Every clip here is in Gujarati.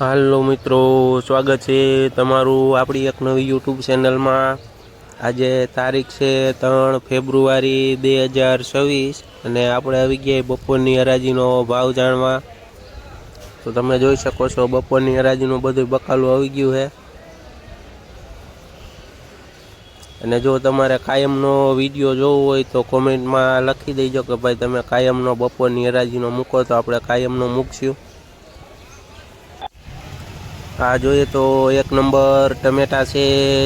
હાલો મિત્રો, સ્વાગત છે તમારું આપણી એક નવી યુટ્યુબ ચેનલમાં। આજે તારીખ છે 3 ફેબ્રુઆરી 2024 અને આપણે આવી ગયા બપોરની હરાજીનો ભાવ જાણવા। તો તમે જોઈ શકો છો બપોરની હરાજીનું બધું બકાલું આવી ગયું છે। અને જો તમારે કાયમનો વિડીયો જોવો હોય તો કોમેન્ટમાં લખી દેજો કે ભાઈ તમે કાયમનો બપોરની હરાજીનો મૂકો તો આપણે કાયમનો મૂકશું। આ જોઈએ તો 1 નંબર ટમેટા છે,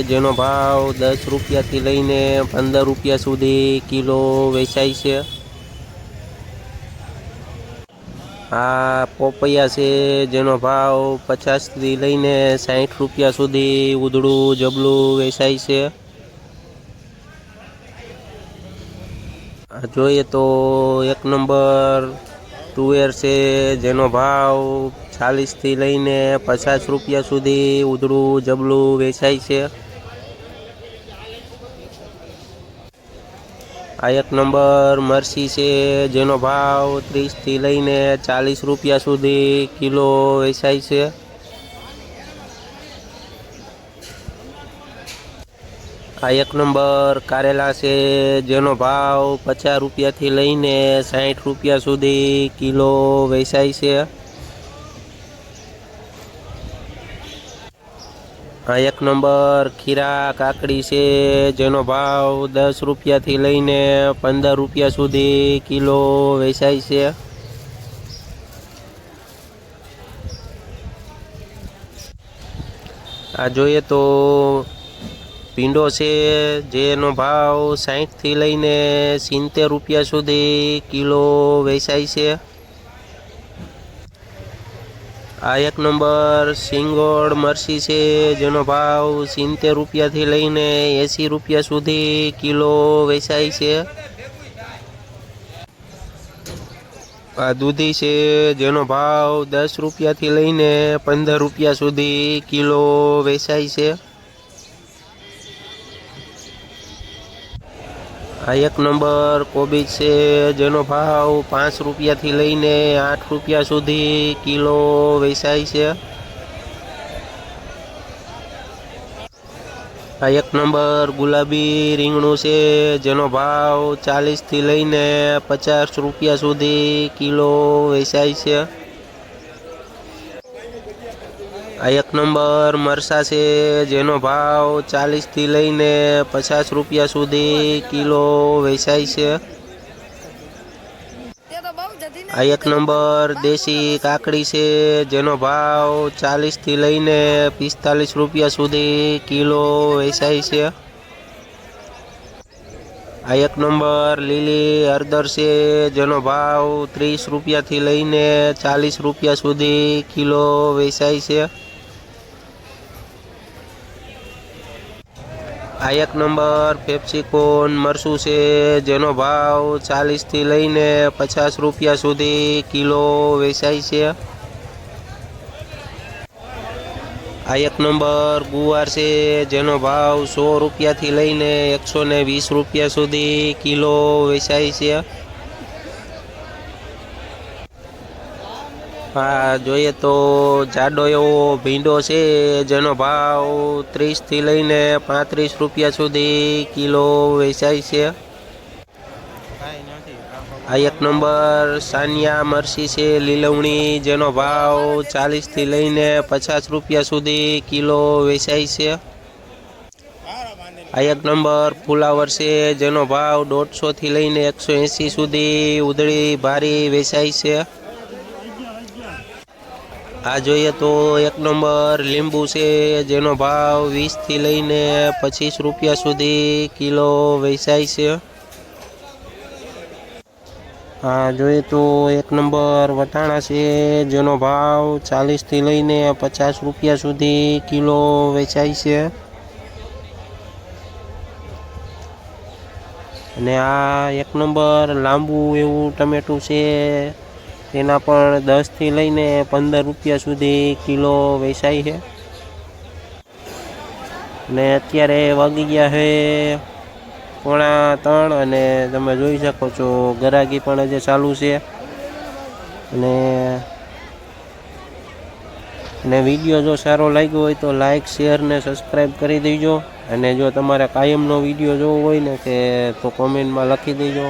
જેનો ભાવ 10 રૂપિયાથી લઈને 15 રૂપિયા સુધી કિલો વેચાય છે। આ પોપૈયા છે, જેનો ભાવ 50થી લઈને 60 રૂપિયા સુધી ઉધડું જબલું વેચાય છે। આ જોઈએ તો 1 નંબર તુવેર છે, જેનો ભાવ 40થી લઈને 50 રૂપિયા સુધી ઉધડું જબલું વેચાય છે। આ 1 નંબર મરસી છે, જેનો ભાવ 30થી લઈને 40 રૂપિયા સુધી કિલો વેચાય છે। આ 1 નંબર કારેલા છે, જેનો ભાવ 50 રૂપિયાથી લઈને 60 રૂપિયા સુધી કિલો વેચાય છે। આ 1 નંબર ખીરા કાકડી છે, જેનો ભાવ 10 રૂપિયાથી લઈને 15 રૂપિયા સુધી કિલો વેચાય છે। આ જોઈએ તો ભીંડો છે, જેનો ભાવ 60થી લઈને 70 રૂપિયા સુધી કિલો વેચાય છે। આ 1 નંબર સિંગોડ મરસી છે, જેનો ભાવ 70 રૂપિયાથી લઈને 80 રૂપિયા સુધી કિલો વેચાય છે। આ દૂધી છે, જેનો ભાવ 10 રૂપિયાથી લઈને 15 રૂપિયા સુધી કિલો વેચાય છે। આ 1 નંબર કોબીજ છે, જેનો ભાવ 5 રૂપિયાથી લઈને 8 રૂપિયા સુધી કિલો વેચાય છે। આ 1 નંબર ગુલાબી રીંગણું છે, જેનો ભાવ 40થી લઈને 50 રૂપિયા સુધી કિલો વેચાય છે। આ 1 નંબર મરસા છે, જેનો ભાવ 40થી લઈને 50 રૂપિયા સુધી કિલો વેચાય છે। આ 1 નંબર દેશી કાકડી છે, જેનો ભાવ 40થી લઈને 45 રૂપિયા સુધી કિલો વેચાય છે। આ 1 નંબર લીલી હળદર છે, જેનો ભાવ 30 રૂપિયાથી લઈને 40 રૂપિયા સુધી કિલો વેચાય છે। આ 1 નંબર પેપ્સિકોન મરચું છે, જેનો ભાવ 40થી લઈને 50 રૂપિયા સુધી કિલો વેચાય છે। આ 1 નંબર ગુવાર છે, જેનો ભાવ 100 રૂપિયાથી લઈને 120 રૂપિયા સુધી કિલો વેચાય છે। આ જોઈએ તો જાડો એવો ભીંડો છે, જેનો ભાવ 30થી લઈને 35 રૂપિયા સુધી કિલો વેચાય છે। આ 1 નંબર સાનિયા મરસી છે, લીલવણી, જેનો ભાવ 40થી લઈને 50 રૂપિયા સુધી કિલો વેચાય છે। આ 1 નંબર ફુલાવર છે, જેનો ભાવ 150થી લઈને 180 સુધી ઉધળી ભારી વેચાય છે। આ જોઈએ તો 1 નંબર લીંબુ છે, જેનો ભાવ 20થી લઈને 25 રૂપિયા સુધી કિલો વેચાય છે। આ જોઈએ તો 1 નંબર વટાણા છે, જેનો ભાવ 40થી લઈને 50 રૂપિયા સુધી કિલો વેચાય છે। અને આ 1 નંબર લાંબુ એવું ટમેટું છે, તેના પણ 10થી લઈને 15 રૂપિયા સુધી કિલો વેચાય છે। ને અત્યારે વાગી ગયા છે 2:45 અને તમે જોઈ શકો છો ગરાગી પણ હજી ચાલુ છે। અને અને વિડીયો જો સારો લાગ્યો હોય તો લાઇક શેર ને સબસ્ક્રાઈબ કરી દેજો. અને જો તમારે કાયમનો વિડીયો જોવો હોય ને કે તો કોમેન્ટમાં લખી દેજો.